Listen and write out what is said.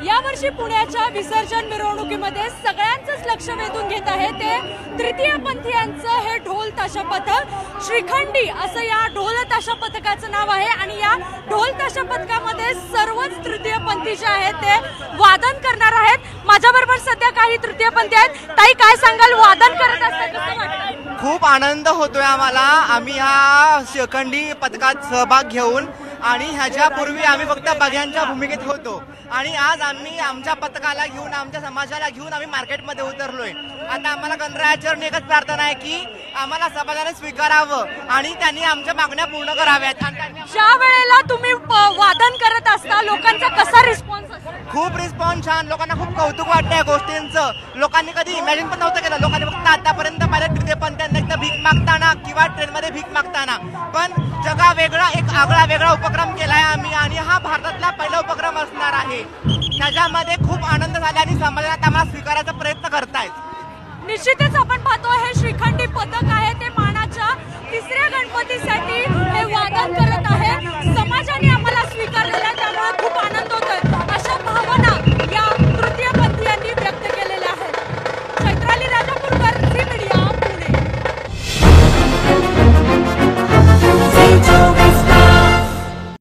यावर्षी पुण्याच्या विसर्जन मिरवणुकीमध्ये सगळ्यांचंच लक्ष वेधून घेत आहे ते तृतीयपंथीयांचं हे ढोल ताशा पथक। श्रीखंडी असं या ढोल ताशा पथकाचं नाव आहे आणि या ढोल ताशा पथकामध्ये सर्वच तृतीयपंथी जे आहेत ते वादन करणार आहेत। माझ्याबरोबर सध्या काही तृतीयपंथी आहेत। ताई, काय सांगाल, वादन करत असताना कसं वाटतं? खूप आनंद होतोय आम्हाला। आम्ही ह्या श्रीखंडी पथकात सहभाग घेऊन आणि ह्याच्यापूर्वी आम्ही फक्त बघ्यांच्या भूमिकेत होतो आणि आज आम्ही आमच्या पथकाला घेऊन आमच्या समाजाला घेऊन आम्ही मार्केटमध्ये उतरलोय। आता आम्हाला गणरायाचरणी एकच प्रार्थना आहे की आम्हाला समाजाने स्वीकारावं आणि त्यांनी आमच्या मागण्या पूर्ण कराव्यात। ज्या वेळेला तुम्ही वादन करत असता लोकांचा कसा रिस्पॉन्स असतो? खूप रिस्पॉन्स छान, लोकांना खूप कौतुक वाटतं या गोष्टींचं। लोकांनी कधी इमॅजिन पण नव्हतं केलं। लोकांनी फक्त आतापर्यंत पाहिलं तृतीयपंथीयांना एकदा भीक मागताना किंवा ट्रेनमध्ये भीक मागताना, पण जगा वेगळा एक आगळा वेगळा उपक्रम केलाय आम्ही आणि हा भारतातला पहिला उपक्रम असणार आहे। त्याच्यामध्ये खूप आनंद झाला आणि समाजाला आम्हाला स्वीकारायचा प्रयत्न करतायत। निश्चितच आपण पाहतो हे श्रीखंडी पथक आहे ते मानाच्या तिसऱ्या गणपतीसाठी हे वादन करत